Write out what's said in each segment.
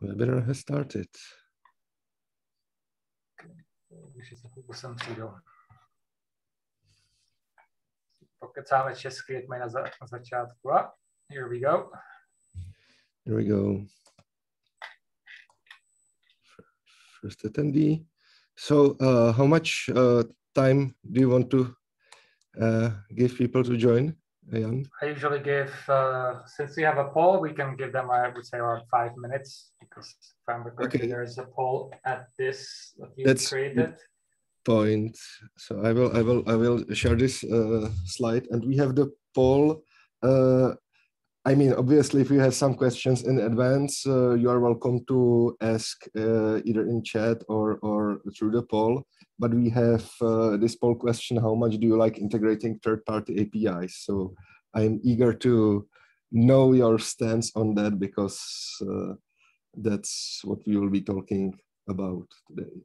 Webinar has started. Jsem přijdou. Pokecáme česky, jak mají na začátku. A here we go. Here we go. First attendee. So how much time do you want to give people to join, Jan? I usually give, since we have a poll, we can give them, I would say, around 5 minutes, because if I'm recording, there is a poll at this that you created. Point. So I will share this slide, and we have the poll. I mean, obviously, if you have some questions in advance, you are welcome to ask either in chat or through the poll. But we have this poll question: how much do you like integrating third-party APIs? So I'm eager to know your stance on that, because that's what we will be talking about today.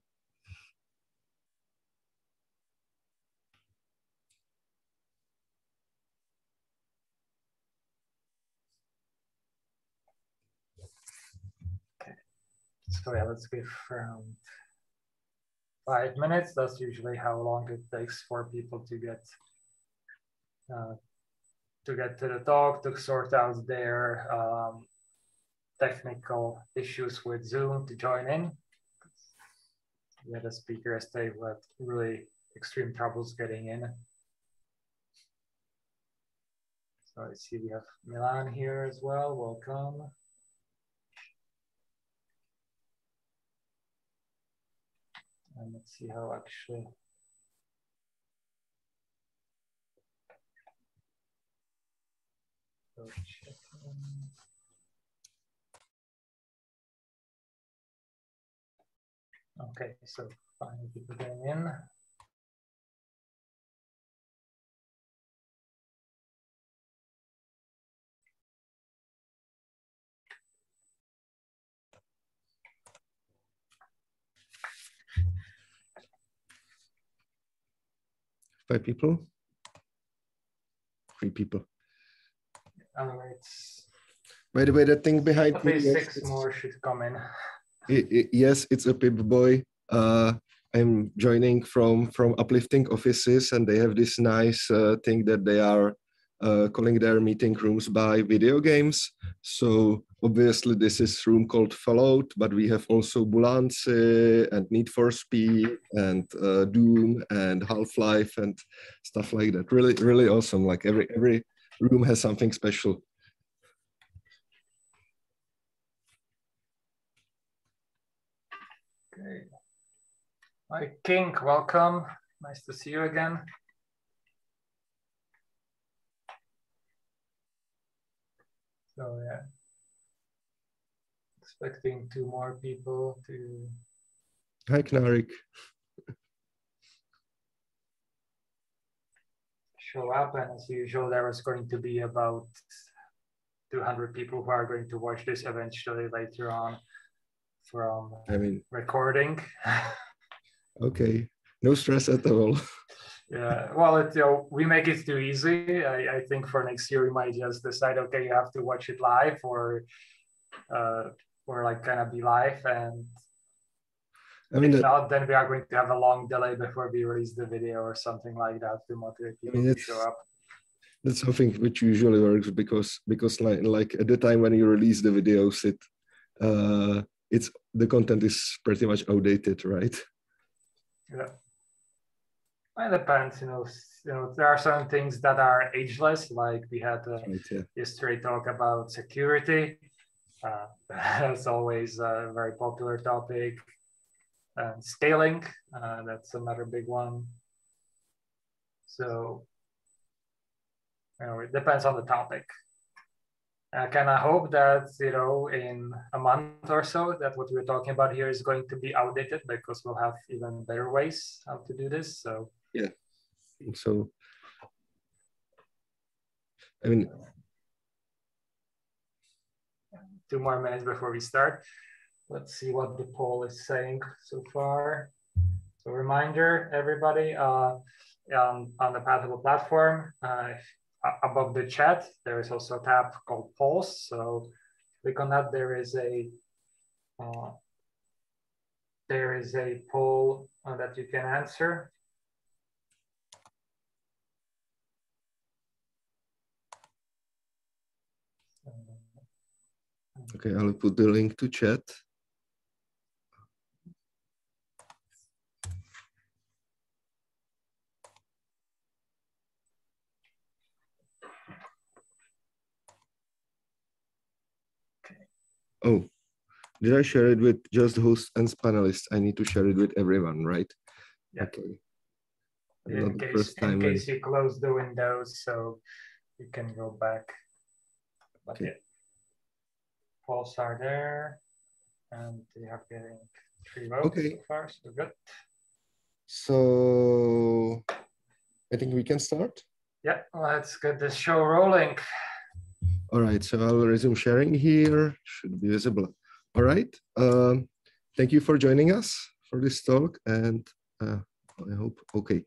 So yeah, let's give around 5 minutes. That's usually how long it takes for people to get to the talk, to sort out their technical issues with Zoom to join in. We had a speaker yesterday who had really extreme troubles getting in. So I see we have Milan here as well. Welcome. And let's see how actually. Okay, so finally people getting in. Five people? 3 people. By the way, the thing behind me, 6 more should come in. Yes, it's a Pip boy. I'm joining from Uplifting Offices, and they have this nice thing that they are calling their meeting rooms by video games. So obviously this is room called Fallout, but we have also Bulance and Need for Speed and Doom and Half-Life and stuff like that. Really awesome. Like every room has something special. Okay. Hi, King, welcome. Nice to see you again. So yeah, expecting 2 more people to. Hi, Knarik. Show up, and as usual, there is going to be about 200 people who are going to watch this eventually later on from recording. Okay, no stress at all. Yeah, well, we make it too easy. I think for next year we might just decide, okay, you have to watch it live, or like kind of be live, and if not, then we are going to have a long delay before we release the video or something like that to motivate people to show up. That's something which usually works because like at the time when you release the videos, it's the content is pretty much outdated, right? Yeah. It depends, there are some things that are ageless, like we had yesterday talk about security. That's always a very popular topic. Scaling, that's another big one. So, it depends on the topic. I kind of hope that, in a month or so, that what we're talking about here is going to be outdated, because we'll have even better ways how to do this. So yeah. So, I mean, 2 more minutes before we start. Let's see what the poll is saying so far. So reminder, everybody, on the Pathable platform, above the chat, there is also a tab called polls. So click on that. There is a There is a poll that you can answer. Okay, I'll put the link to chat. Oh, did I share it with just hosts and panelists? I need to share it with everyone, right? Yeah. Okay. In case you close the windows, so you can go back. But okay. Yeah, polls are there, and they are getting 3 votes so far, so good. So I think we can start. Yeah, let's get the show rolling. All right, so I'll resume sharing here. Should be visible. All right. Thank you for joining us for this talk, and I hope, okay.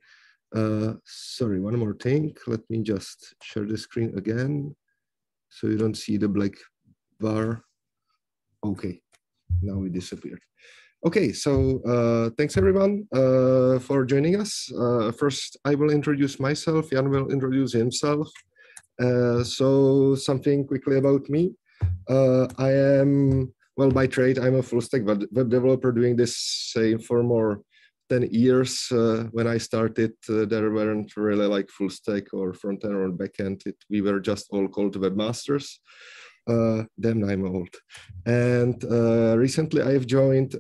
Sorry, one more thing. Let me just share the screen again so you don't see the black bar. Okay, now it disappeared. Okay, so thanks everyone for joining us. First, I will introduce myself. Jan will introduce himself. So something quickly about me. I am, well, by trade, I'm a full stack web developer doing this, say, for more 10 years. When I started, there weren't really like full stack or front end or back end. We were just all called webmasters. Then I'm old. And recently I've joined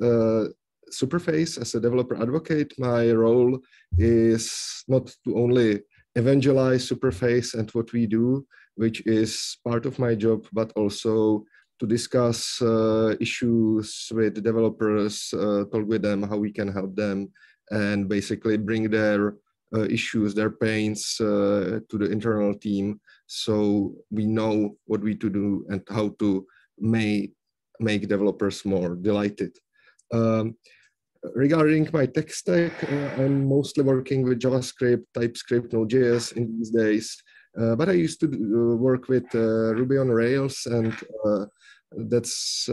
Superface as a developer advocate. My role is not to only evangelize Superface and what we do, which is part of my job, but also to discuss issues with developers, talk with them, how we can help them, and basically bring their issues, their pains to the internal team, so we know what we to do and how to make developers more delighted. Regarding my tech stack, I'm mostly working with JavaScript, TypeScript, Node.js in these days, but I used to work with Ruby on Rails, and that's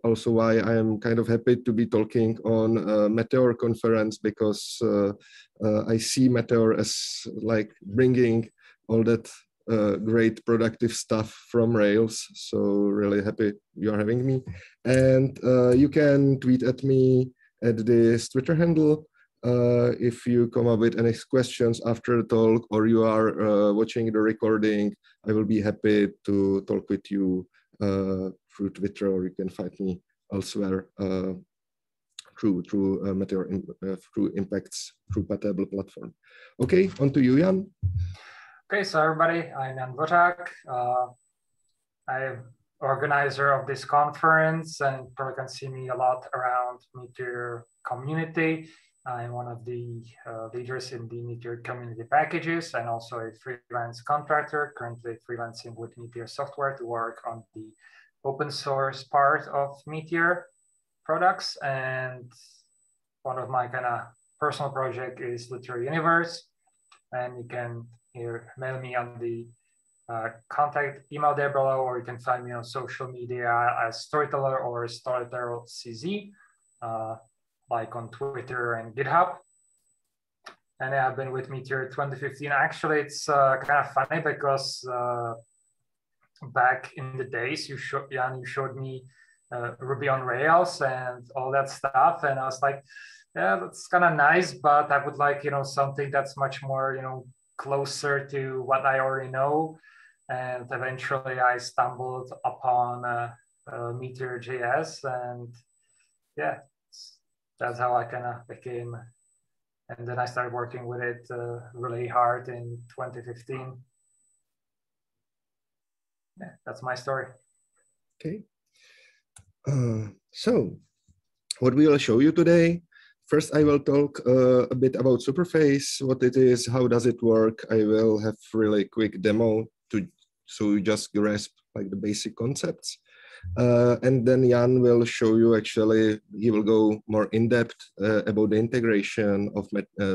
also why I am kind of happy to be talking on Meteor conference, because I see Meteor as like bringing all that great productive stuff from Rails. So really happy you're having me. And you can tweet at me at this Twitter handle if you come up with any questions after the talk, or you are watching the recording. I will be happy to talk with you through Twitter, or you can find me elsewhere through Meteor, through Impacts, through Patable platform. Okay, on to you, Jan. Okay, so everybody, I'm Jan Dvořák. I'm organizer of this conference, and probably can see me a lot around Meteor community. I'm one of the leaders in the Meteor community packages, and also a freelance contractor, currently freelancing with Meteor software to work on the open source part of Meteor products. And one of my kind of personal project is Literary Universe, and you can mail me on the contact email there below, or you can find me on social media as Storyteller or Storyteller CZ, like on Twitter and GitHub. And I've been with Meteor 2015. Actually, it's kind of funny because back in the days, Jan, you showed me Ruby on Rails and all that stuff, and I was like, yeah, that's kind of nice, but I would like, something that's much more, closer to what I already know. And eventually I stumbled upon Meteor.js, and yeah, that's how I kind of became. And then I started working with it really hard in 2015. Yeah, that's my story. Okay. So what we will show you today, first I will talk a bit about Superface, what it is, how does it work. I will have really quick demo so you just grasp like the basic concepts. And then Jan will show you, actually, he will go more in depth about the integration of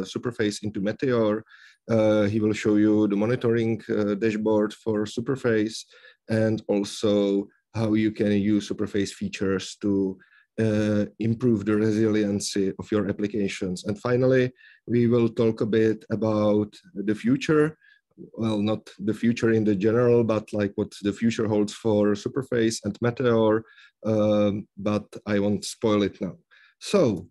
Superface into Meteor. He will show you the monitoring dashboard for Superface, and also how you can use Superface features to improve the resiliency of your applications. And finally, we will talk a bit about the future. Well, not the future in the general, but like what the future holds for Superface and Meteor, but I won't spoil it now. So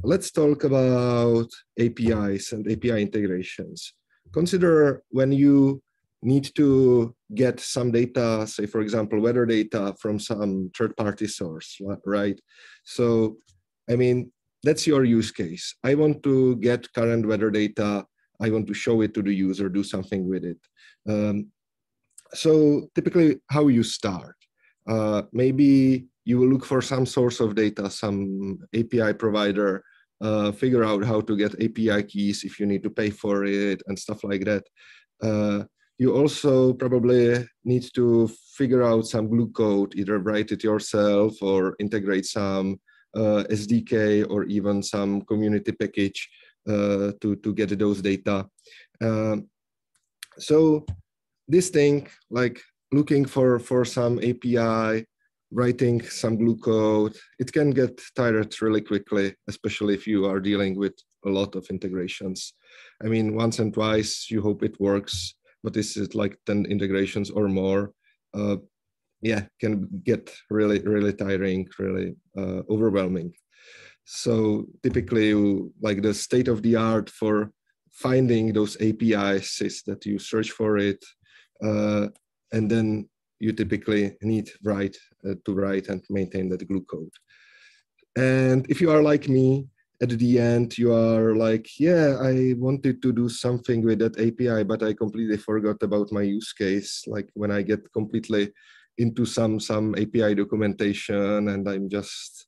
let's talk about APIs and API integrations. Consider when you need to get some data, say, for example, weather data from some third-party source, right? So, I mean, that's your use case. I want to get current weather data. I want to show it to the user, do something with it. So typically how you start, maybe you will look for some source of data, some API provider, figure out how to get API keys if you need to pay for it and stuff like that. You also probably need to figure out some glue code, either write it yourself or integrate some SDK or even some community package to get those data. So this thing, like looking for some API, writing some glue code, it can get tired really quickly, especially if you are dealing with a lot of integrations. I mean, once and twice, you hope it works, but this is like 10 integrations or more. Yeah, can get really, really tiring, really overwhelming. So typically, like the state of the art for finding those APIs is that you search for it, and then you typically need to write and maintain that glue code. And if you are like me, at the end, you are like, yeah, I wanted to do something with that API, but I completely forgot about my use case. Like when I get completely into some API documentation and I'm just,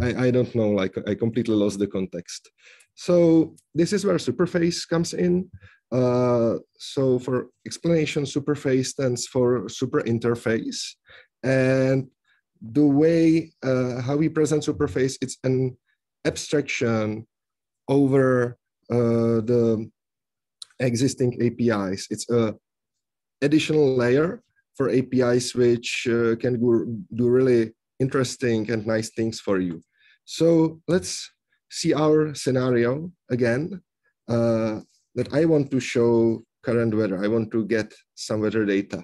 I don't know, like I completely lost the context. So this is where Superface comes in. So for explanation, Superface stands for super interface. And the way how we present Superface, it's an abstraction over the existing APIs. It's a additional layer for APIs which can do really interesting and nice things for you. So let's see our scenario again, that I want to show current weather. I want to get some weather data.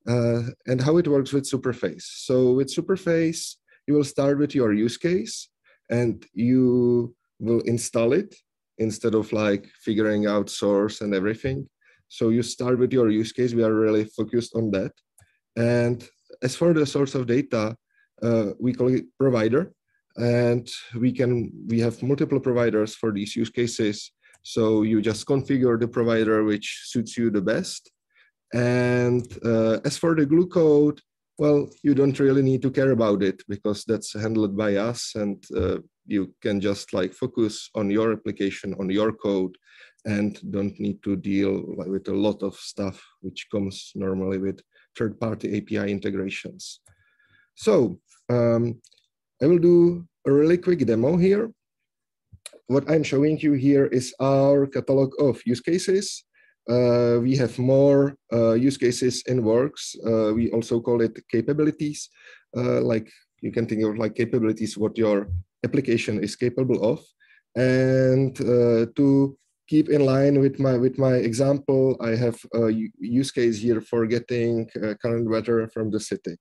And how it works with Superface. So with Superface, you will start with your use case and you will install it instead of like figuring out source and everything. So you start with your use case. We are really focused on that. And as for the source of data, we call it provider. And we have multiple providers for these use cases. So you just configure the provider which suits you the best. And as for the glue code, well, you don't really need to care about it because that's handled by us, and you can just like focus on your application, on your code, and don't need to deal with a lot of stuff which comes normally with third-party API integrations. So I will do a really quick demo here. What I'm showing you here is our catalog of use cases. We have more use cases in works. We also call it capabilities. Like you can think of like capabilities, what your application is capable of. And to keep in line with my example, I have a use case here for getting current weather from the city.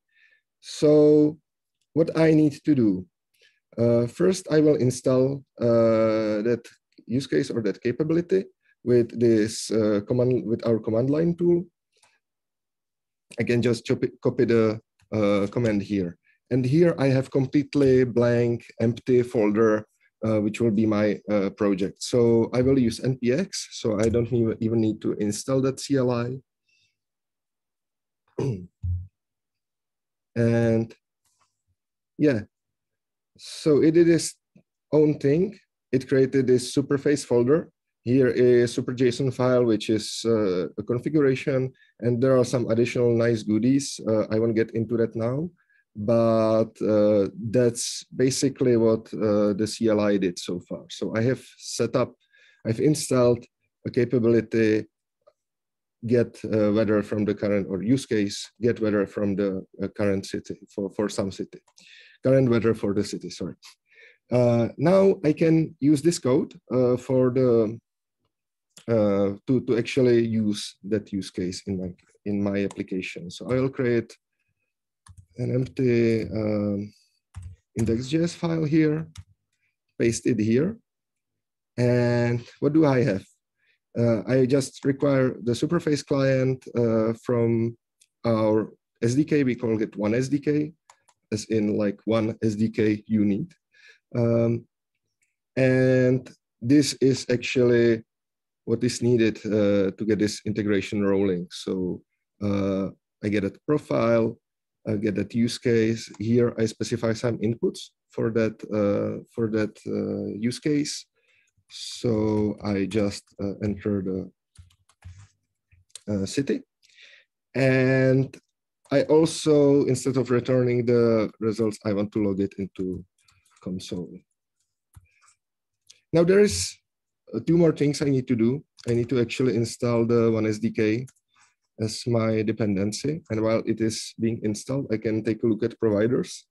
So what I need to do, first I will install that use case or that capability with this with our command line tool. I can just copy the command here. And here I have completely blank, empty folder, which will be my project. So I will use npx, so I don't even need to install that CLI. And yeah, so it did its own thing. It created this Superface folder. Here is super.json file, which is a configuration, and there are some additional nice goodies. I won't get into that now, but that's basically what the CLI did so far. So I have I've installed a capability, get weather from the current, or use case, get weather from the current city for some city. current weather for the city, sorry. Now I can use this code for the to actually use that use case in my application. So I'll create an empty index.js file here, paste it here, and what do I have? I just require the Superface client from our SDK. We call it one SDK, as in like one SDK you need. And this is actually what is needed to get this integration rolling. So I get a profile, I get that use case. Here I specify some inputs for that use case. So I just enter the city. And I also, instead of returning the results, I want to log it into console. Now there is two more things I need to do. I need to actually install the one SDK as my dependency. And while it is being installed, I can take a look at providers.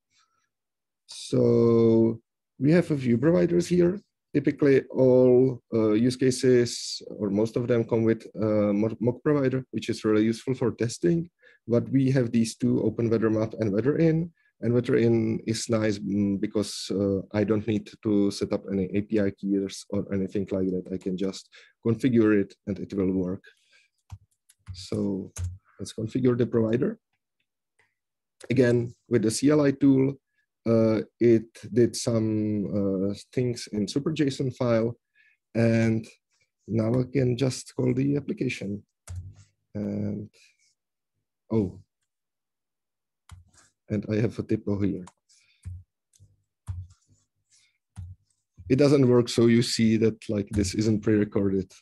So we have a few providers here. Typically all use cases, or most of them, come with mock provider, which is really useful for testing. But we have these two, Open Weather Map and WeatherIn. And WeatherIn is nice because I don't need to set up any API keys or anything like that. I can just configure it and it will work. So let's configure the provider. Again, with the CLI tool, it did some things in super.json file, and now I can just call the application. And oh, and I have a typo here. It doesn't work, so you see that like this isn't pre-recorded.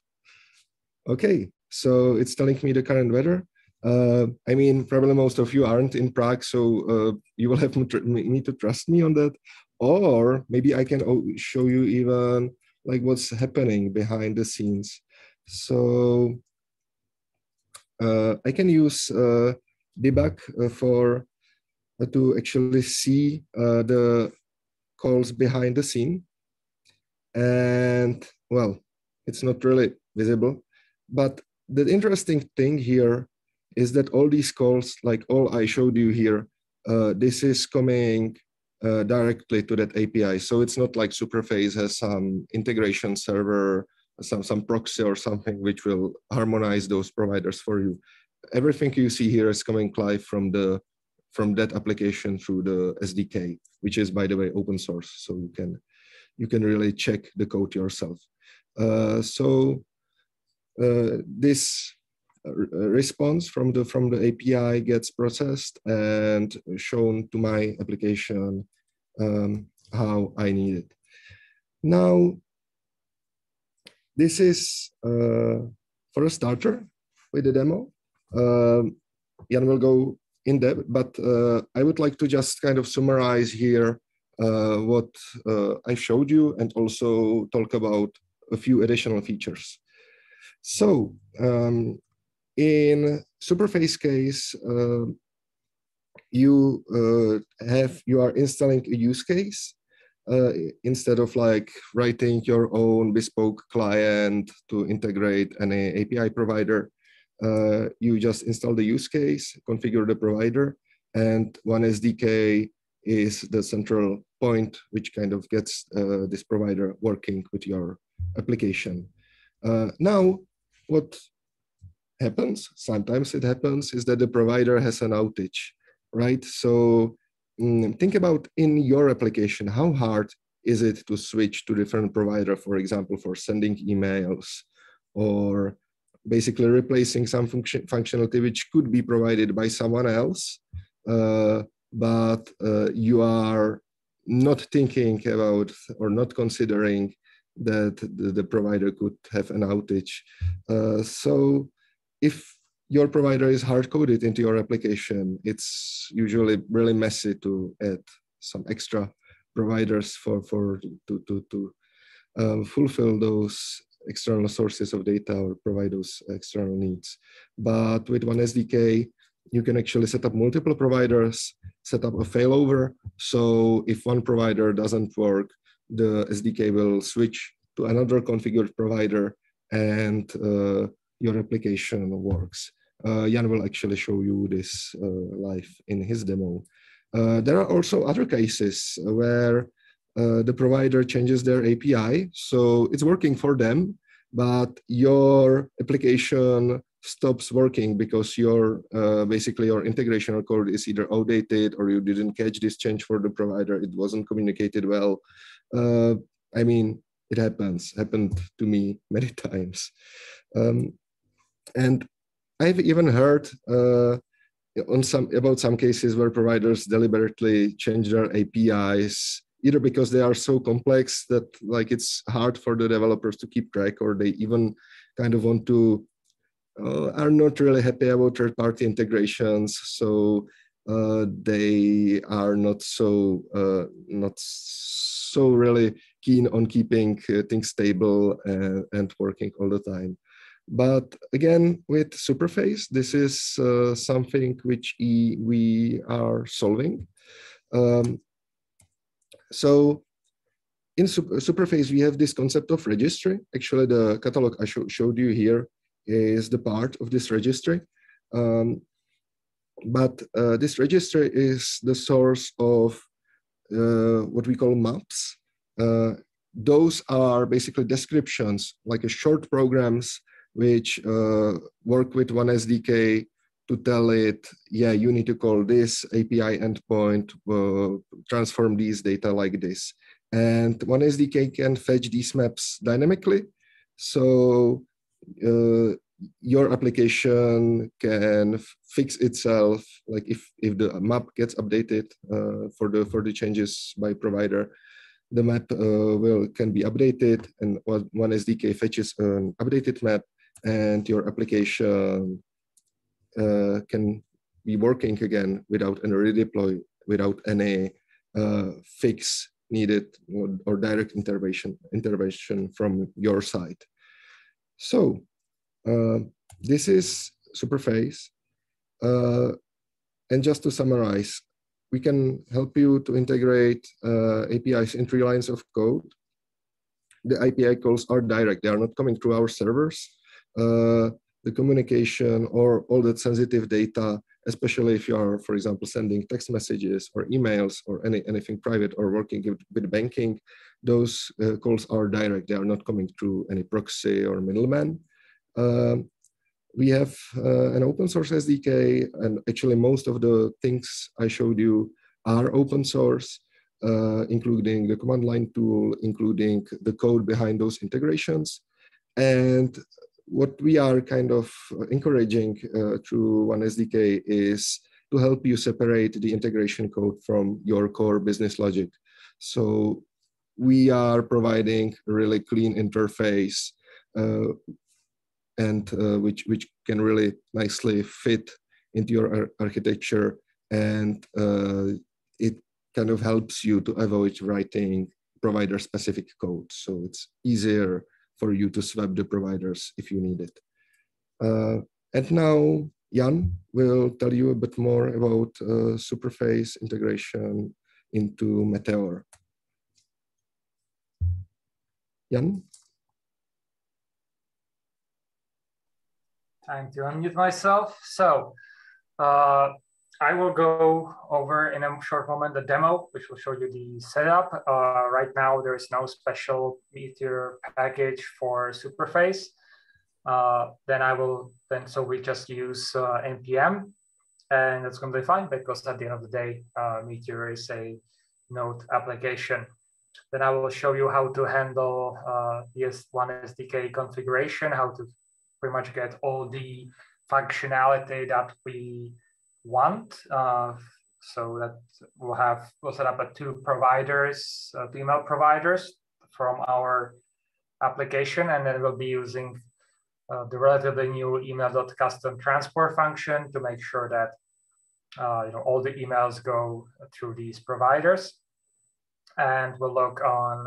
Okay, so it's telling me the current weather. I mean, probably most of you aren't in Prague, so you will have to need to trust me on that. Or maybe I can show you even like what's happening behind the scenes. So I can use debug for to actually see the calls behind the scene. And well, it's not really visible, but the interesting thing here is that all these calls, like all I showed you here, this is coming directly to that API. So it's not like Superface has some integration server, some proxy or something which will harmonize those providers for you. Everything you see here is coming live from that application through the SDK, which is, by the way, open source. So you can really check the code yourself. This response from the API gets processed and shown to my application how I need it. Now, this is for a starter with the demo. Jan will go in depth, but I would like to just kind of summarize here what I showed you and also talk about a few additional features. So in Superface case, you are installing a use case instead of like writing your own bespoke client to integrate any API provider. You just install the use case, configure the provider, and one SDK is the central point which kind of gets this provider working with your application. Now, what happens, sometimes it happens, is that the provider has an outage, right? So think about in your application, how hard is it to switch to different provider, for example, for sending emails or basically replacing some functionality which could be provided by someone else, but you are not thinking about or not considering that the provider could have an outage. So if your provider is hard-coded into your application, it's usually really messy to add some extra providers to fulfill those external sources of data or provide those external needs. But with one SDK, you can actually set up multiple providers, set up a failover. So if one provider doesn't work, the SDK will switch to another configured provider and your application works. Jan will actually show you this live in his demo. There are also other cases where the provider changes their API. So it's working for them, but your application stops working because your basically your integration code is either outdated or you didn't catch this change for the provider. It wasn't communicated well. I mean, it happened to me many times. And I've even heard about some cases where providers deliberately change their APIs, either because they are so complex that like it's hard for the developers to keep track, or they even kind of want to are not really happy about third-party integrations, so they are not so really keen on keeping things stable and working all the time. But again, with Superface, this is something which we are solving. So in Superface, we have this concept of registry. Actually, the catalog I showed you here is the part of this registry. But this registry is the source of what we call maps. Those are basically descriptions, like a short programs which work with one SDK to tell it, yeah, you need to call this API endpoint, transform these data like this. And one SDK can fetch these maps dynamically. So your application can fix itself, like if the map gets updated for the changes by provider, the map can be updated, and one SDK fetches an updated map, and your application can be working again without any redeploy, without any fix needed or direct intervention from your side. So this is Superface. And just to summarize, we can help you to integrate APIs in 3 lines of code. The API calls are direct. They are not coming through our servers. The communication or all that sensitive data, especially if you are, for example, sending text messages or emails or anything private or working with banking, those calls are direct. They are not coming through any proxy or middleman. We have an open source SDK, and actually most of the things I showed you are open source, including the command line tool, including the code behind those integrations. And what we are kind of encouraging through one SDK is to help you separate the integration code from your core business logic. So we are providing a really clean interface and which can really nicely fit into your architecture, and it kind of helps you to avoid writing provider-specific code. So it's easier for you to swap the providers if you need it. And now Jan will tell you a bit more about Superface integration into Meteor. Jan? Time to unmute myself. So I will go over in a short moment the demo, which will show you the setup. Right now, there is no special Meteor package for Superface. So we just use npm, and that's going to be fine because at the end of the day, Meteor is a Node application. Then I will show you how to handle one SDK configuration, how to pretty much get all the functionality that we want. So that we'll set up 2 providers, 2 email providers from our application, and then we'll be using the relatively new email.custom transport function to make sure that all the emails go through these providers. And we'll look on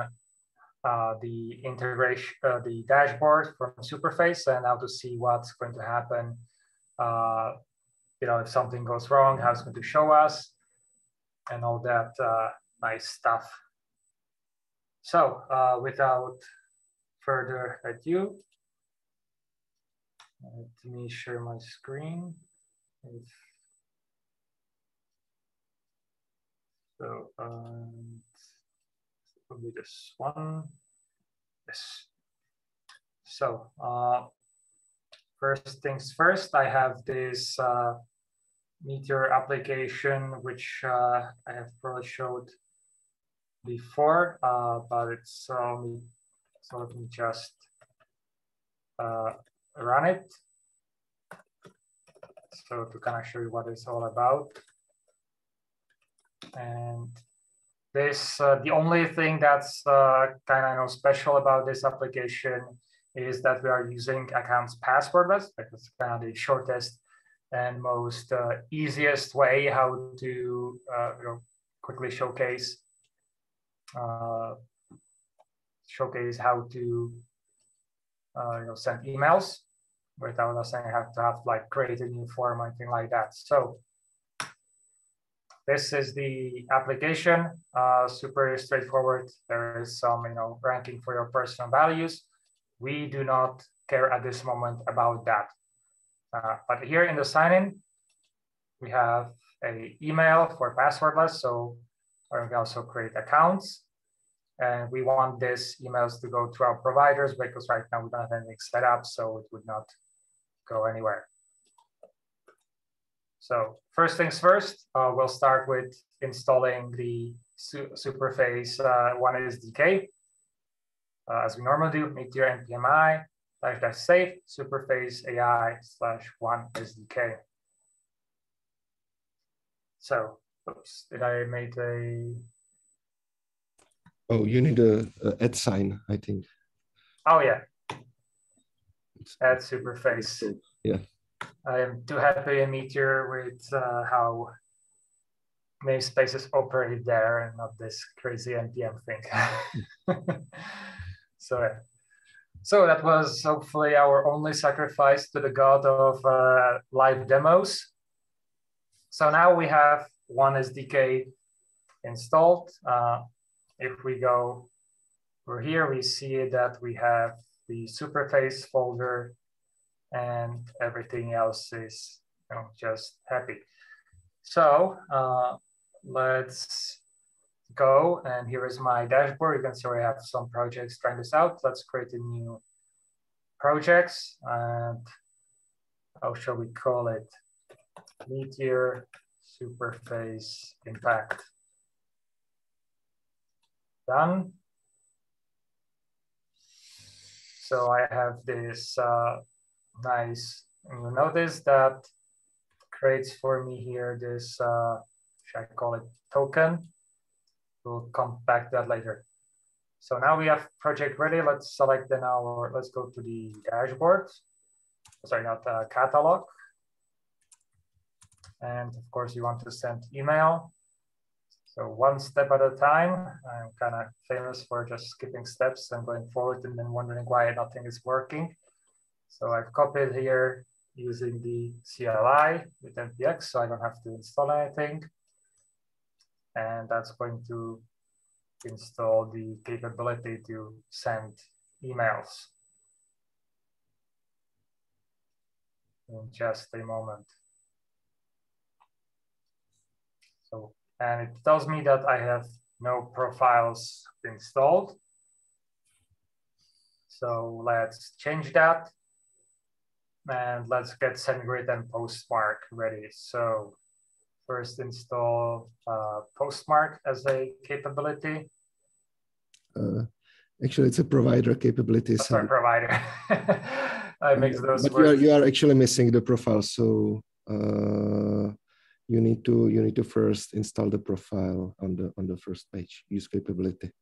the integration, the dashboard from Superface, and how to see what's going to happen if something goes wrong, how it's going to show us, and all that nice stuff. So without further ado, let me share my screen. So probably this one. Yes. So first things first, I have this Meteor application, which I have probably showed before, but it's only, so let me just run it. So to kind of show you what it's all about. And this, the only thing that's kind of special about this application is that we are using accounts passwordless. That's kind of the shortest and most easiest way how to quickly showcase how to send emails without us saying have to like create a new form or anything like that. So this is the application, super straightforward. There is some ranking for your personal values. We do not care at this moment about that. But here in the sign-in, we have an email for passwordless. So we can also create accounts. And we want these emails to go to our providers because right now we don't have anything set up, so it would not go anywhere. So first things first, we'll start with installing the Superface 1 SDK. As we normally do, meteor npmi /safe superface AI/1 SDK. So, oops, did I make a? Oh, you need a @ I think. Oh yeah, add Superface. Yeah. I am too happy in Meteor with how namespaces operate there and not this crazy npm thing. So that was hopefully our only sacrifice to the god of live demos. So now we have 1 SDK installed. If we go over here, we see that we have the Superface folder and everything else is just happy. So let's go, and here is my dashboard. You can see I have some projects trying this out. Let's create a new projects, and how shall we call it? Meteor Superface Impact. Done. So I have this nice, you notice that creates for me here this, should I call it token? We'll come back to that later. So now we have project ready. Let's select then let's go to the dashboard. Sorry, not catalog. And of course you want to send email. So one step at a time. I'm kind of famous for just skipping steps and going forward and then wondering why nothing is working. So I've copied here using the CLI with npx, so I don't have to install anything. And that's going to install the capability to send emails in just a moment. So, and it tells me that I have no profiles installed. So let's change that. And let's get SendGrid and Postmark ready. So first install Postmark as a capability. Actually, it's a provider capability. Oh, sorry, provider. I mix those but words. you are actually missing the profile. So you need to first install the profile on the first page. Use capability.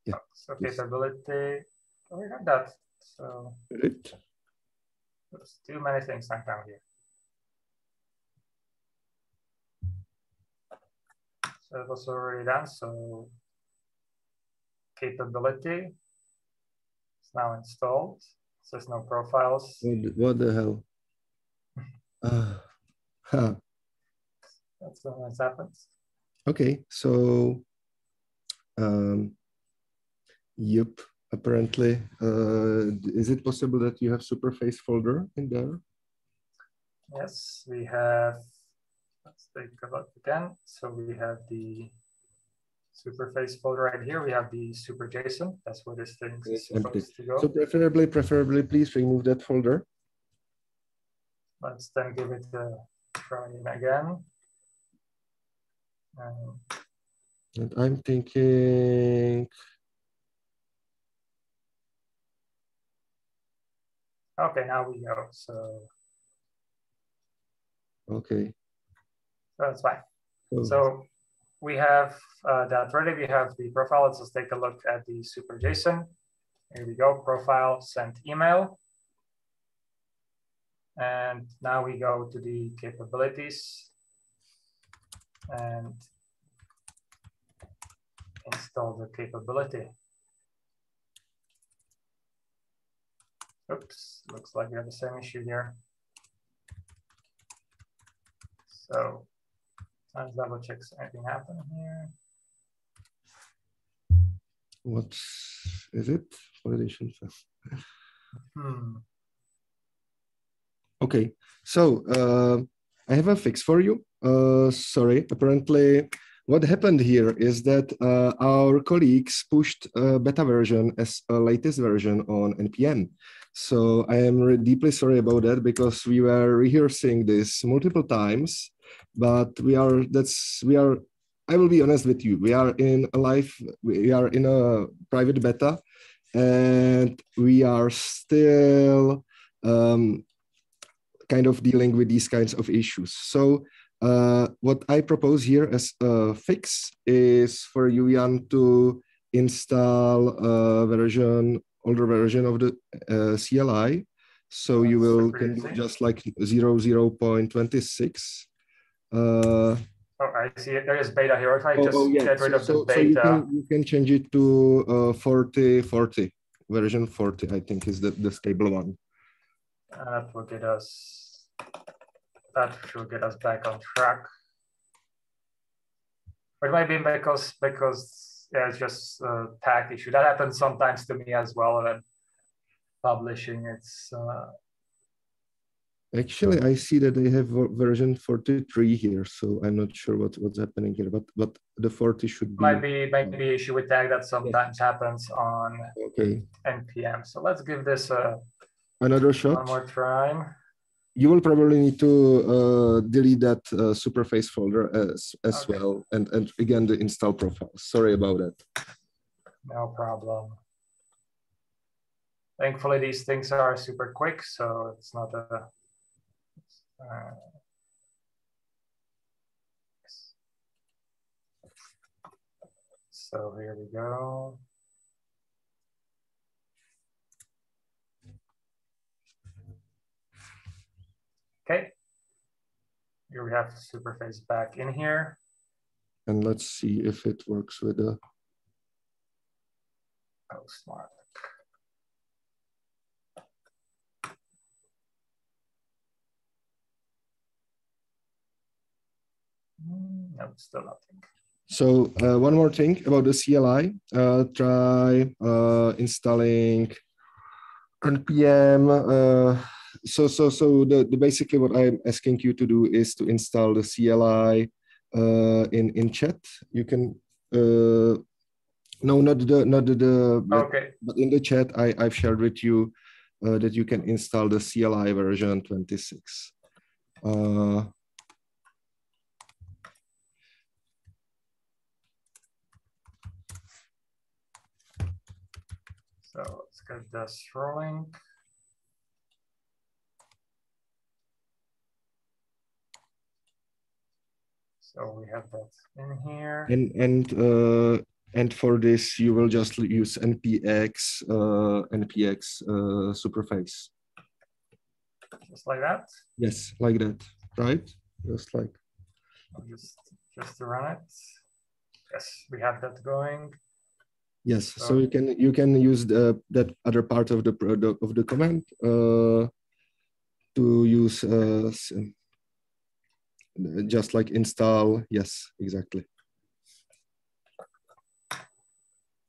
Yeah. So capability. Oh, we got that. So Good. there's too many things down here. So it was already done. So capability is now installed. It says no profiles. What the hell? That's when this happens. Okay, so yep, apparently, is it possible that you have Superface folder in there? Yes, we have, let's take a look again. So we have the Superface folder right here. We have the super JSON. That's where this thing is supposed to go. So preferably, please remove that folder. Let's then give it a try again. And I'm thinking. Okay, now we go. So. Okay. That's fine. So we have that ready. We have the profile. Let's just take a look at the super JSON. Here we go, profile, send email. And now we go to the capabilities and install the capability. Oops, looks like we have the same issue here. So let's double check if anything happened here. What is it? Validation. Okay, so I have a fix for you. Sorry, apparently what happened here is that our colleagues pushed a beta version as a latest version on NPM. So I am deeply sorry about that because we were rehearsing this multiple times, but I will be honest with you, we are in a private beta and we are still kind of dealing with these kinds of issues. So what I propose here as a fix is for you, Jan, to install a older version of the CLI. So you can do just like 0.26. Oh, I see it. There is beta here. If I just get rid of the beta. So you can change it to 40, version 40, I think is the stable one. That will get us, that should get us back on track. But it might be because yeah, it's just a tag issue. That happens sometimes to me as well. And publishing, it's actually, I see that they have version 43 here, so I'm not sure what's happening here, but the 40 should be. Might be issue with tag that sometimes happens on NPM. So let's give this another shot. One more try. You will probably need to delete that Superface folder as well, and again the install profile. Sorry about that. No problem. Thankfully, these things are super quick, so it's not a. So here we go. Okay. Here we have Superface back in here. And let's see if it works with the. Oh, smart. No, still nothing. So one more thing about the CLI. Try installing npm. So basically what I'm asking you to do is to install the CLI in chat. You can no, not the okay. but in the chat I've shared with you that you can install the CLI version 26. So let's get this rolling. So we have that in here. And for this, you will just use npx Superface. Just like that? Yes, like that, right? Just like. Just to run it. Yes, we have that going. Yes, so you can use that other part of the command to use just like install. Yes, exactly.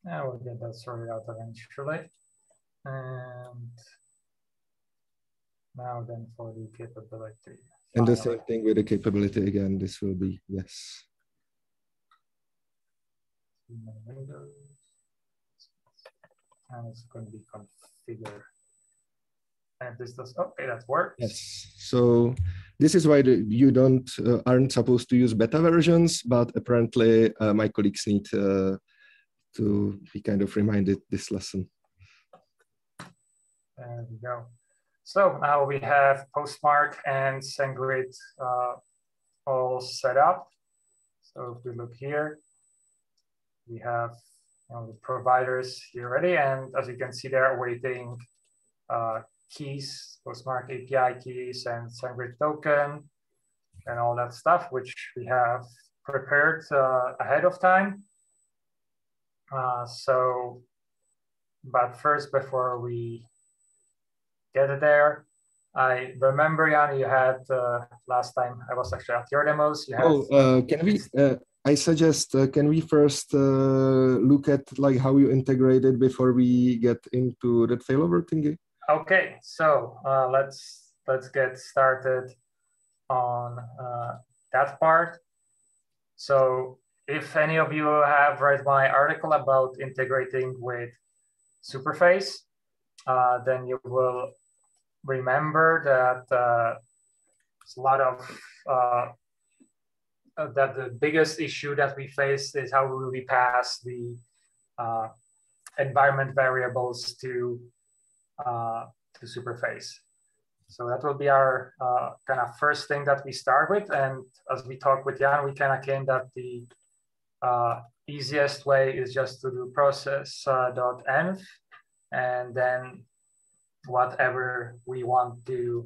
Yeah, we'll get that sorted out eventually. And now then for the capability. And the same thing with the capability again. This will be yes. And it's going to be configured. And this does, okay, that works. Yes. So this is why you aren't supposed to use beta versions, but apparently my colleagues need to be kind of reminded this lesson. There we go. So now we have Postmark and SendGrid all set up. So if we look here, we have the providers here ready. And as you can see, they're awaiting keys, Postmark API keys and SendGrid token and all that stuff, which we have prepared ahead of time. But first, before we get there, I remember, Jan, you had last time I was actually at your demos. You had, can we? I suggest can we first look at like how you integrate it before we get into that failover thingy? Okay, so let's get started on that part. So if any of you have read my article about integrating with Superface, then you will remember that there's a lot of that the biggest issue that we face is how will we pass the environment variables to Superface. So that will be our kind of first thing that we start with. And as we talked with Jan, we kind of came that the easiest way is just to do process.env and then whatever we want to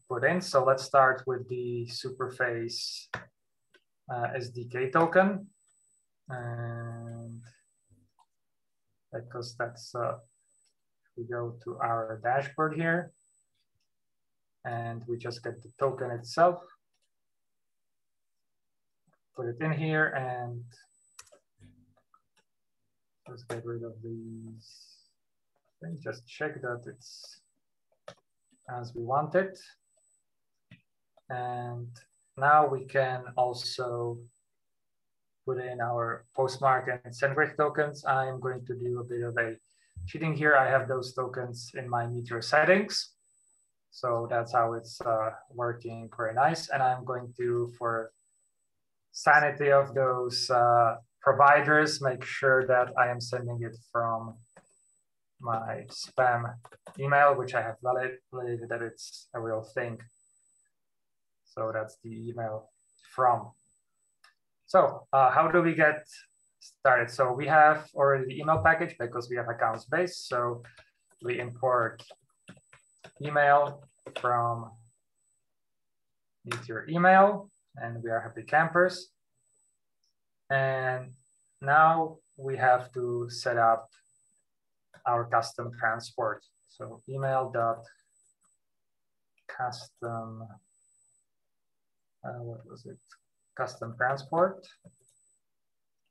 put in. So let's start with the Superface SDK token. And because that's, we go to our dashboard here and we just get the token itself, put it in here and let's get rid of these. Just check that it's as we want it. And now we can also put in our Postmark and SendGrid tokens. I'm going to do a bit of a cheating here. I have those tokens in my Meteor settings. So that's how it's working very nice. And I'm going to, for sanity of those providers, make sure that I am sending it from my spam email, which I have validated that it's a real thing. So that's the email from. So how do we get started? So we have already the email package because we have accounts base. So we import email from Meteor email, and we are happy campers. And now we have to set up our custom transport. So email.custom, what was it? Custom transport,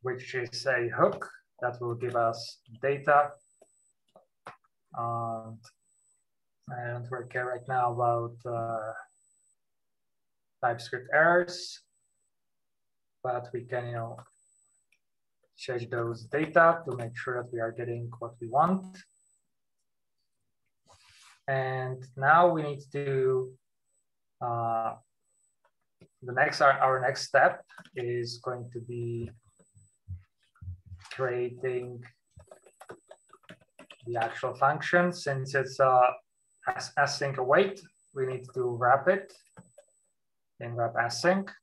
which is a hook that will give us data. And I don't really care right now about TypeScript errors, but we can, change those data to make sure that we are getting what we want. And now we need to, our next step is going to be creating the actual function. Since it's async await, we need to wrap it in wrap async.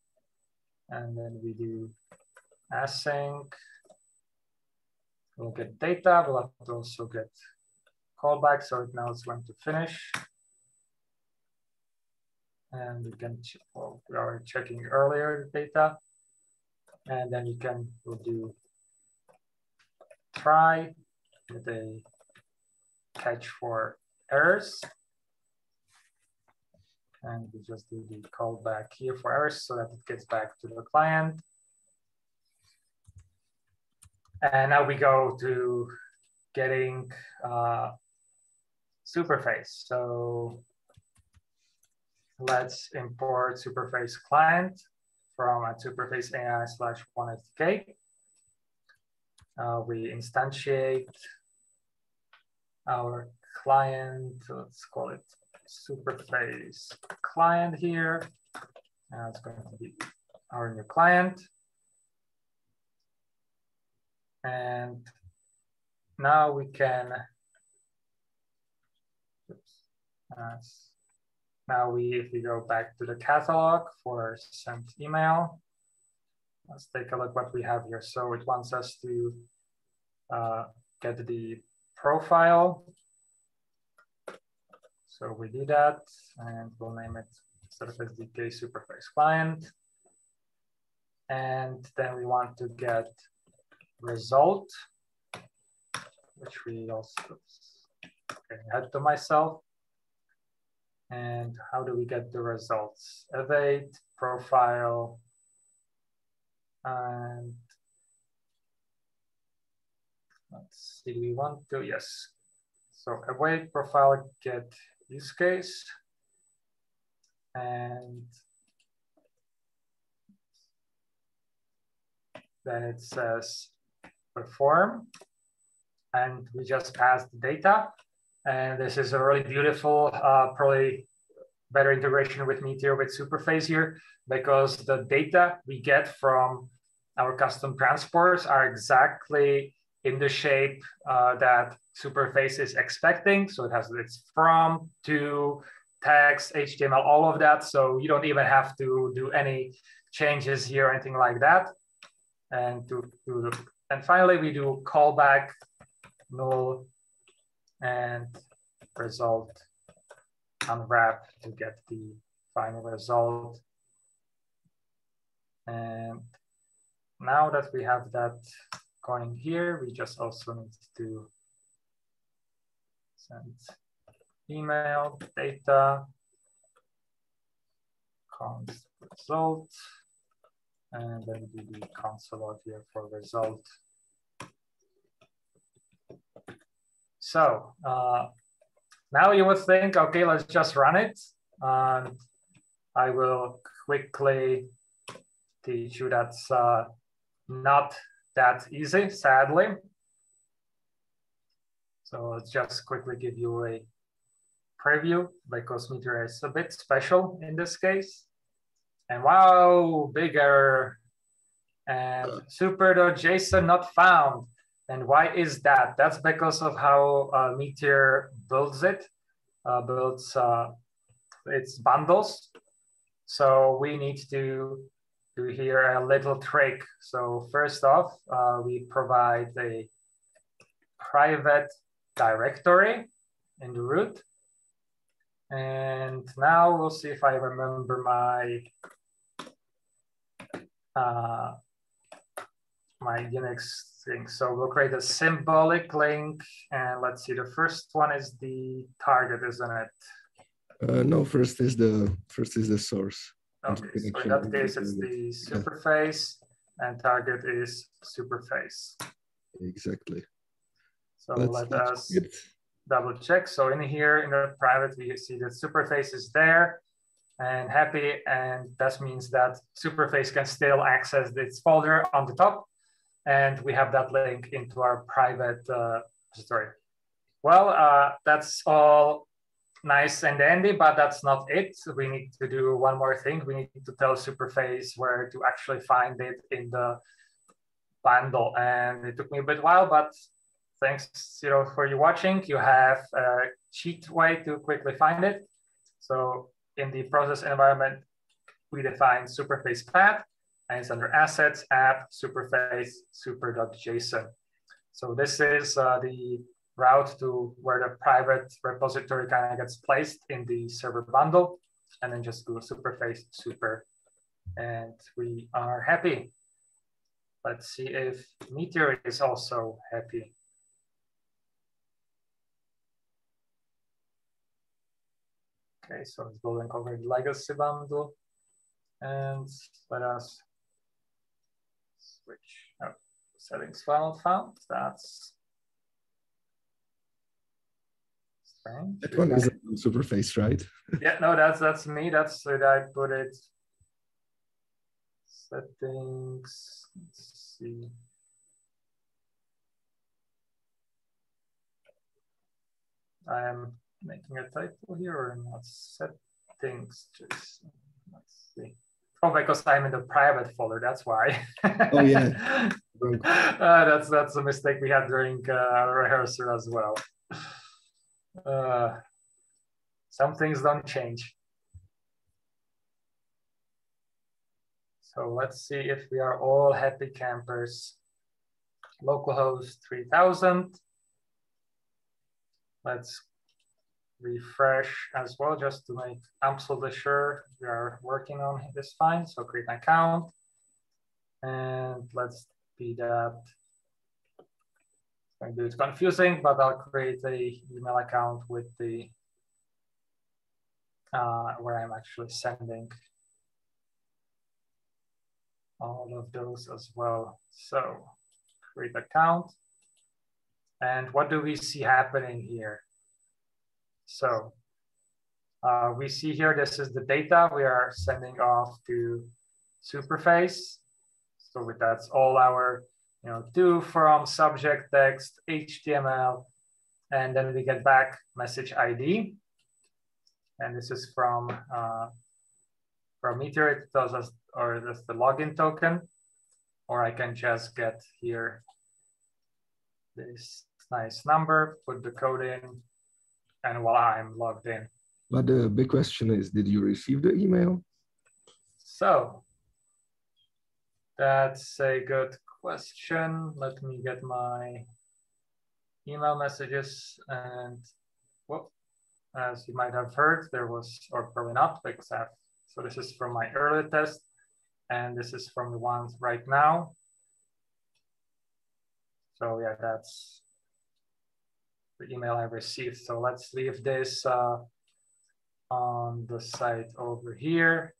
And then we do async. We'll get data, we'll have to also get callback. So now it's going to finish. And we can, well, we are checking earlier the data. And then we'll do try with a catch for errors. And we just do the callback here for errors so that it gets back to the client. And now we go to getting Superface. So let's import Superface client from a Superface AI/1 SDK. We instantiate our client. Let's call it Superface client here. And it's going to be our new client. And now we can, if we go back to the catalog for sent email, let's take a look what we have here. So it wants us to get the profile. So we do that, and we'll name it Sdk Superface client. And then we want to get result, which we also add to myself. And how do we get the results? Await, profile, and let's see, do we want to? Yes. So await, profile, get use case. And then it says perform. And we just passed the data. And this is a really beautiful, probably better integration with Meteor with Superface here, because the data we get from our custom transports are exactly in the shape that Superface is expecting. So it has its from, to, text, HTML, all of that. So you don't even have to do any changes here or anything like that. And finally, we do callback, null, and result unwrap to get the final result. And now that we have that going here, we just also need to send email data const result, and then do the console log here for result. So now you would think, okay, let's just run it. And I will quickly teach you that's not that easy, sadly. So let's just quickly give you a preview, because Meteor is a bit special in this case. And wow, bigger. And super.json not found. And why is that? That's because of how Meteor builds it, builds its bundles. So we need to do here a little trick. So first off, we provide a private directory in the root. And now we'll see if I remember my my Unix thing. So we'll create a symbolic link, and let's see. The first one is the target, isn't it? No, first is the source. Okay, so in that case, it's the Superface, and target is Superface. Exactly. So let us double check. So in here, in the private, we see that Superface is there and happy, and that means that Superface can still access its folder on the top, and we have that link into our private repository. Well, that's all nice and dandy, but that's not it. We need to do one more thing. We need to tell Superface where to actually find it in the bundle, and it took me a bit while, but thanks for you watching. You have a cheat way to quickly find it. So in the process environment, we define Superface path, and it's under assets, app, Superface, super.json. So this is the route to where the private repository kind of gets placed in the server bundle, and then just do Superface super, and we are happy. Let's see if Meteor is also happy. Okay, so it's building over the legacy bundle. And let us switch. Oh, settings file found. That's strange. That one is Superface, right? Yeah, no, that's me. That's where I put it. Settings. Let's see. I am making a typo here or not. Settings. Just let's see. Oh, because I'm in the private folder. That's why. Oh yeah. That's a mistake we had during rehearsal as well. Some things don't change. So let's see if we are all happy campers. Localhost 3000. Let's refresh as well, just to make absolutely sure we are working on this fine. So create an account. And let's be that. Maybe it's confusing, but I'll create a email account with the where I'm actually sending all of those as well. So create account. And what do we see happening here? So we see here, this is the data we are sending off to Superface. So that's all our to, from, subject, text, HTML, and then we get back message ID. And this is from Meteor. It tells us, or that's the login token, or I can just get here this nice number, put the code in, and voila, I'm logged in. But the big question is, did you receive the email? So that's a good question. Let me get my email messages, and whoop, as you might have heard, there was, or probably not, because so this is from my earlier test, and this is from the ones right now. So yeah, that's the email I received. So let's leave this on the site over here.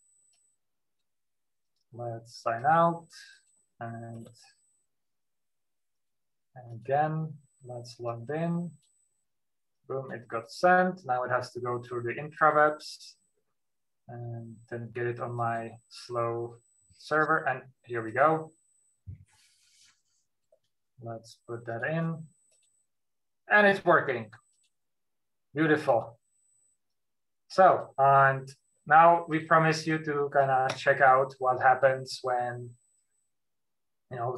Let's sign out, and again, let's log in. Boom, it got sent. Now it has to go through the intrawebs and then get it on my slow server. And here we go. Let's put that in. And it's working. Beautiful. So, and now we promise you to kind of check out what happens when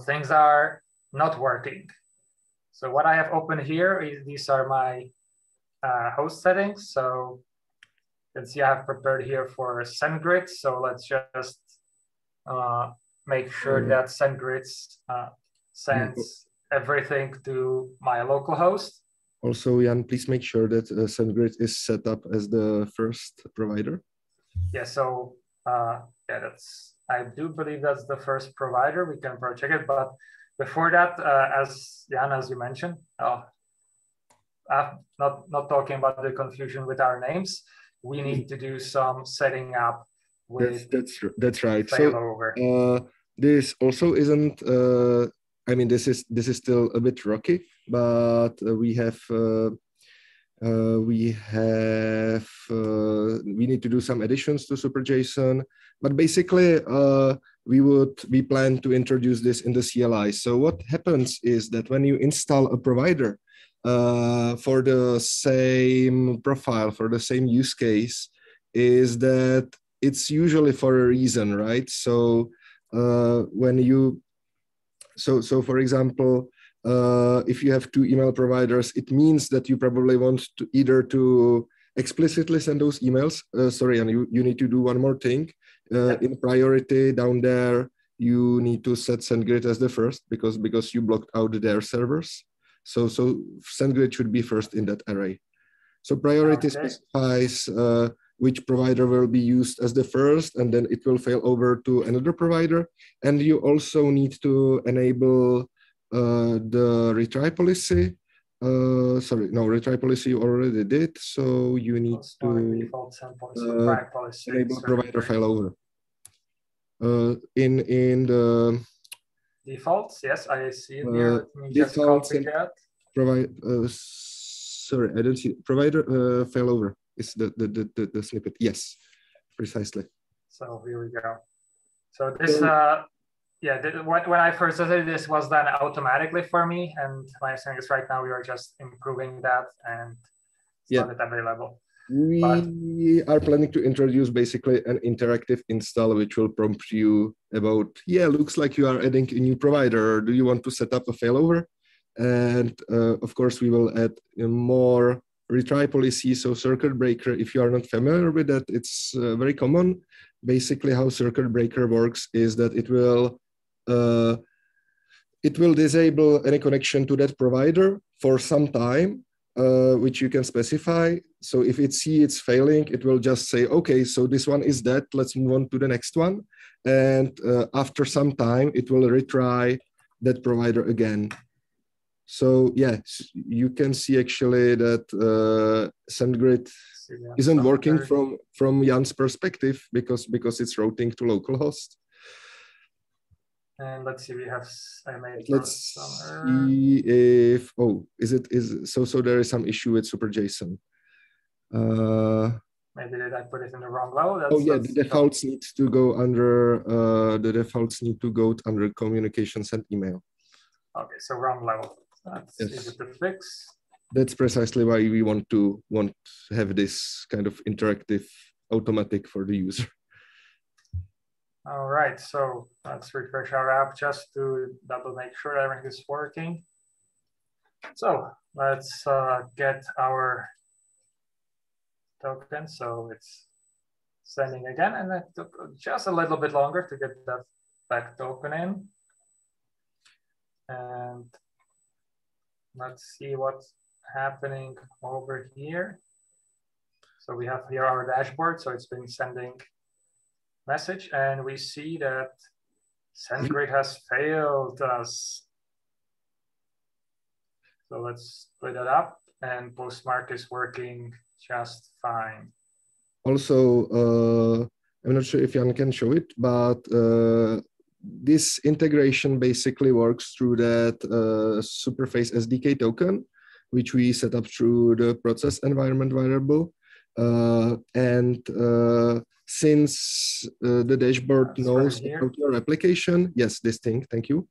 things are not working. So what I have open here is these are my host settings. So you can see I have prepared here for SendGrid. So let's just make sure that SendGrid sends everything to my local host. Also, Jan, please make sure that SendGrid is set up as the first provider. Yeah, so yeah, I do believe that's the first provider. We can check it, but before that, as Jan, as you mentioned, not talking about the confusion with our names, we need to do some setting up with that's right. failover. So this also isn't. I mean, this is still a bit rocky, but we need to do some additions to SuperJSON. But basically, we plan to introduce this in the CLI. So what happens is that when you install a provider for the same profile, for the same use case, is that it's usually for a reason, right? So when you So for example, if you have two email providers, it means that you probably want to either to explicitly send those emails. Sorry, and you need to do one more thing. In priority down there, you need to set SendGrid as the first because you blocked out their servers. So SendGrid should be first in that array. So priority specifies which provider will be used as the first, and then it will fail over to another provider. And you also need to enable the retry policy. sorry, no, retry policy you already did, so you need to default send policy, prime policy, enable provider failover. In the defaults, yes, I see it here. Let me just defaults copy that. Provide. Sorry, I don't see provider failover is the snippet. Yes, precisely. So here we go. So this, yeah, when I first did this was done automatically for me, and my understanding is right now we are just improving that and it's not at every level. We are planning to introduce basically an interactive install, which will prompt you about, yeah, looks like you are adding a new provider. Do you want to set up a failover? And of course, we will add more retry policy. So circuit breaker, if you are not familiar with that, it's very common. Basically, how circuit breaker works is that it will disable any connection to that provider for some time, which you can specify. So if it sees it's failing, it will just say, okay, so this one is dead, let's move on to the next one. And after some time, it will retry that provider again. So yeah, you can see actually that SendGrid isn't working from Jan's perspective because it's routing to localhost. And let's see, we have let's see if so there is some issue with SuperJSON. Maybe did I put it in the wrong level? The defaults need to go under communications and email. Okay, so wrong level. That's easy to fix. That's precisely why we want to have this kind of interactive automatic for the user. All right, so let's refresh our app just to double make sure everything is working. So let's get our token. So it's sending again, and it took just a little bit longer to get that back token in. And let's see what's happening over here. So we have here our dashboard. So it's been sending message, and we see that SendGrid has failed us. So let's split it up, and Postmark is working just fine. Also, I'm not sure if Jan can show it, but this integration basically works through that Superface Sdk token, which we set up through the process environment variable. Since the dashboard knows about your application, yes, this thing, thank you.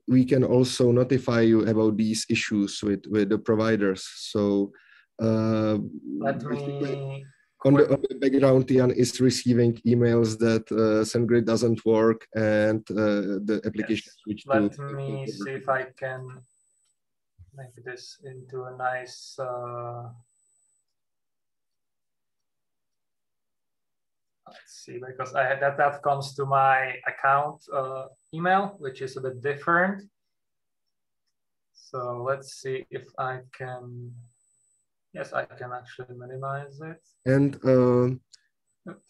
We can also notify you about these issues with the providers. So let me on the background, Jan is receiving emails that SendGrid doesn't work and the application switched to. Let me see if I can make this into a nice. Let's see, because that comes to my account email, which is a bit different. So let's see if I can. Yes, I can actually minimize it. And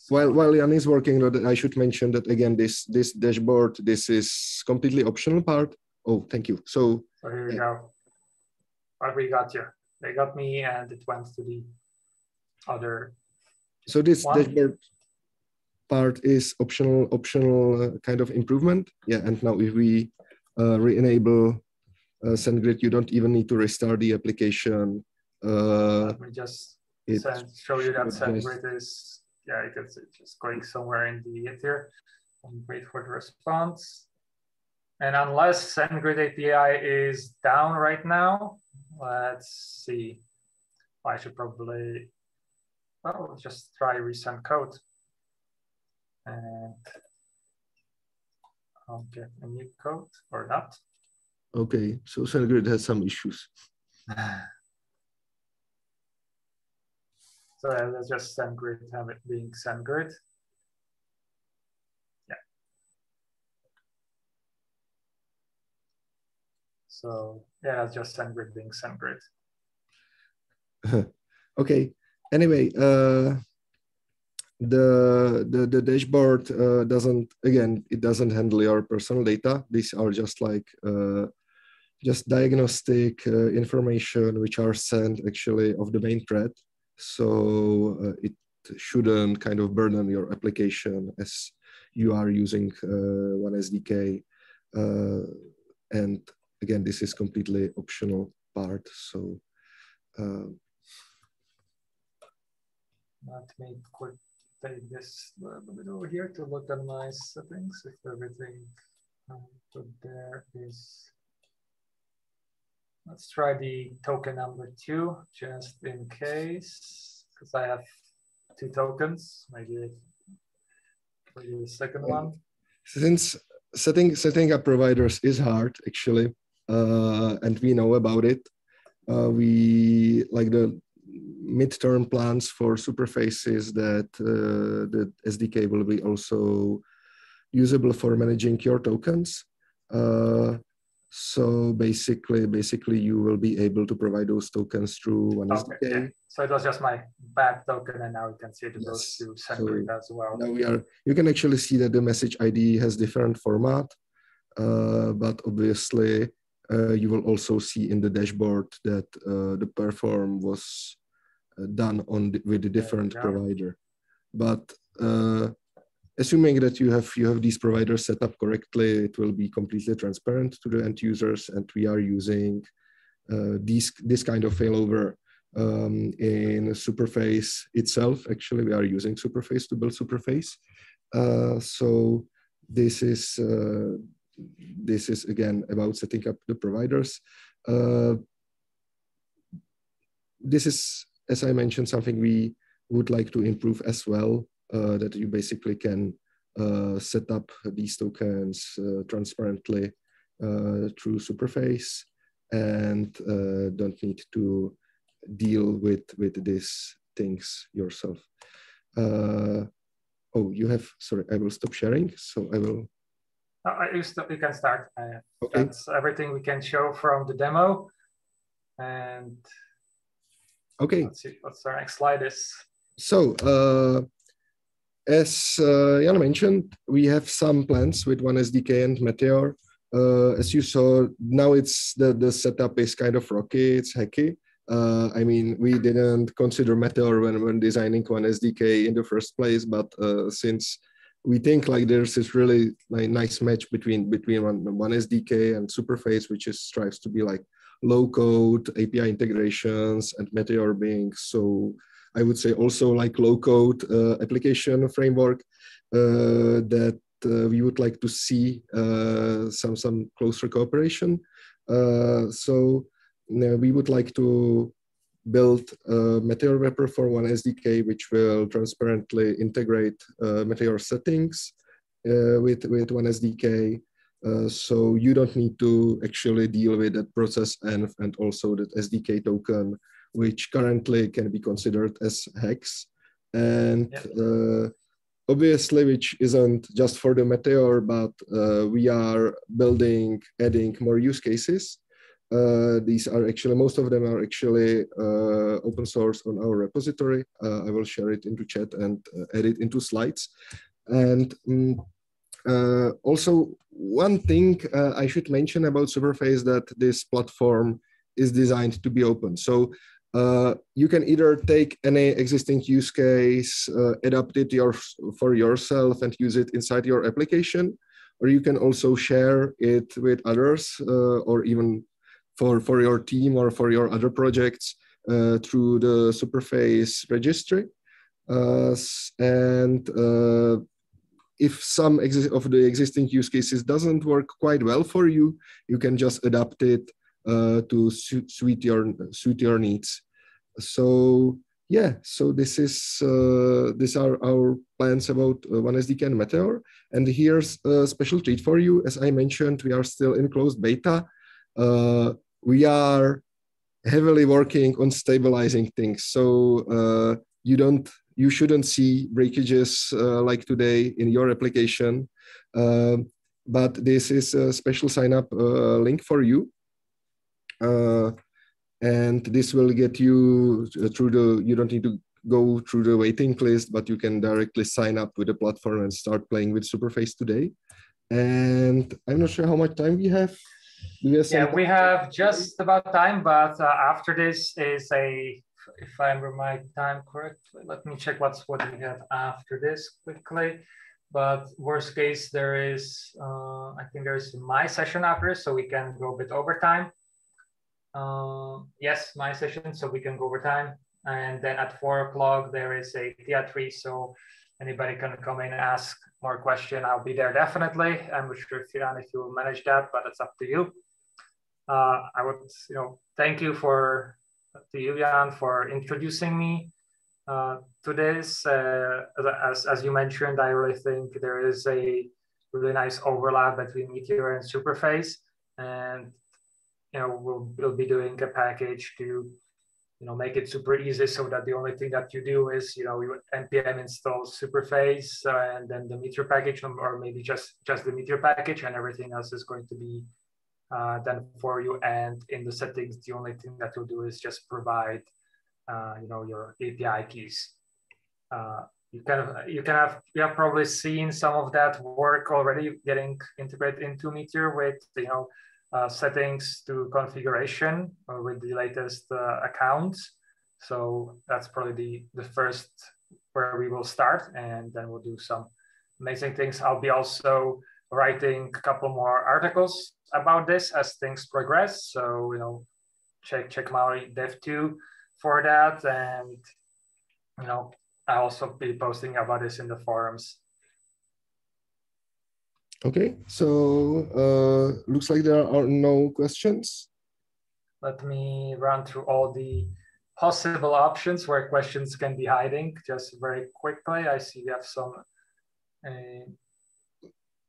while Jan is working on that, I should mention that again, this dashboard, this is completely optional part. Oh, thank you. So here we go. What we got here? They got me, and it went to the other. So this dashboard part is optional kind of improvement. Yeah, and now if we re-enable SendGrid, you don't even need to restart the application. Let me just show you that SendGrid is, yeah, it's just going somewhere in the ether and wait for the response. And unless SendGrid API is down right now, let's see. I should probably, just try resend code. And I'll get a new code or not. Okay, so SendGrid has some issues. So let's just SendGrid, have it being SendGrid. Yeah. So yeah, that's just SendGrid being SendGrid. Okay. Anyway, the dashboard doesn't handle your personal data. These are just like just diagnostic information which are sent actually of the main thread. So it shouldn't kind of burden your application as you are using one SDK. And again, this is completely optional part. So let me quick take this a little bit over here to look at my settings if everything put there is. Let's try the token number 2 just in case, because I have 2 tokens. Maybe the second one. Since setting up providers is hard actually, and we know about it. We like the midterm plans for Superface is that the SDK will be also usable for managing your tokens. So basically, you will be able to provide those tokens through one SDK. Yeah. So it was just my bad token, and now we can see it goes to separate as well. Now you can actually see that the message ID has different format, but obviously you will also see in the dashboard that the perform was done with a different provider. But assuming that you have these providers set up correctly, it will be completely transparent to the end users, and we are using this kind of failover in Superface itself. Actually, we are using Superface to build Superface. So this is again about setting up the providers. This is, as I mentioned, something we would like to improve as well. That you basically can set up these tokens transparently through Superface and don't need to deal with these things yourself. Oh, you have, sorry, I will stop sharing. So I will. You can start. Okay. That's everything we can show from the demo. And okay, let's see what our next slide is. So, as Jan mentioned, we have some plans with one SDK and Meteor. As you saw, now it's the setup is kind of rocky, it's hacky. I mean, we didn't consider Meteor when designing one SDK in the first place, but since we think like there's this really nice match between one SDK and Superface, which strives to be like low-code API integrations, and Meteor being so, I would say, also like low-code application framework that we would like to see some closer cooperation. So we would like to build a Meteor wrapper for one SDK, which will transparently integrate Meteor settings with one SDK. So you don't need to actually deal with that process and also that SDK token, which currently can be considered as hex. And obviously, which isn't just for the Meteor, but we are adding more use cases. These are actually, most of them are actually open source on our repository. I will share it into chat and add it into slides. And also, one thing I should mention about Superface that this platform is designed to be open. So you can either take any existing use case, adapt it for yourself and use it inside your application, or you can also share it with others, or even for your team or for your other projects through the Superface registry. And if some of the existing use cases doesn't work quite well for you, you can just adapt it to suit your needs. So yeah, so these are our plans about one SDK and Meteor. And here's a special treat for you. As I mentioned, we are still in closed beta. We are heavily working on stabilizing things. So you shouldn't see breakages like today in your application. But this is a special sign up link for you. And this will get you through you don't need to go through the waiting list, but you can directly sign up with the platform and start playing with Superface today. And I'm not sure how much time we have. Yeah, we have just about time, but after this is if I remember my time correctly, let me check what we have after this quickly. But worst case, there is, I think there's my session after, so we can go a bit over time. Yes, my session, so we can go over time. And then at 4 o'clock, there is a theatre, so anybody can come in and ask more question. I'll be there definitely. I'm not sure if you will manage that, but it's up to you. I would, thank you to you, Jan, for introducing me to this. As you mentioned, I really think there is a really nice overlap between Meteor and Superface, and we'll be doing a package to make it super easy, so that the only thing that you do is you npm install Superface and then the Meteor package, or maybe just the Meteor package, and everything else is going to be done for you. And in the settings, the only thing that you'll do is just provide your API keys. You have probably seen some of that work already getting integrated into Meteor with settings to configuration with the latest accounts. So that's probably the first where we will start, and then we'll do some amazing things. I'll be also writing a couple more articles about this as things progress. So check my dev2 for that, and I'll also be posting about this in the forums. Okay, so looks like there are no questions. Let me run through all the possible options where questions can be hiding just very quickly. I see we have some.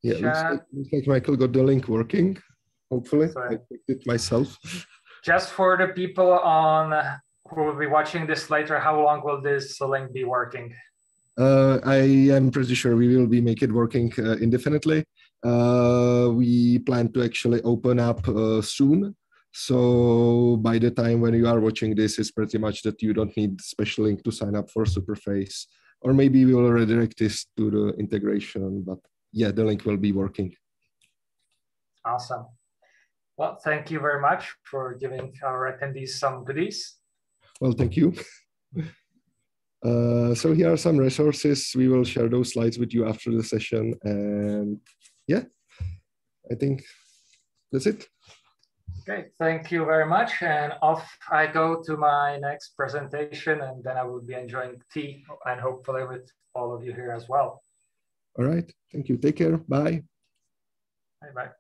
Yeah, looks like Michael got the link working. Hopefully, I picked it myself. Just for the people who will be watching this later, how long will this link be working? I am pretty sure we will make it working indefinitely. We plan to actually open up soon. So by the time when you are watching this, it's pretty much that you don't need special link to sign up for Superface. Or maybe we will redirect this to the integration, but yeah, the link will be working. Awesome. Well, thank you very much for giving our attendees some goodies. Well, thank you. So here are some resources. We will share those slides with you after the session. And yeah, I think that's it. Okay, thank you very much. And off I go to my next presentation, and then I will be enjoying tea and hopefully with all of you here as well. All right, thank you. Take care. Bye. Bye-bye.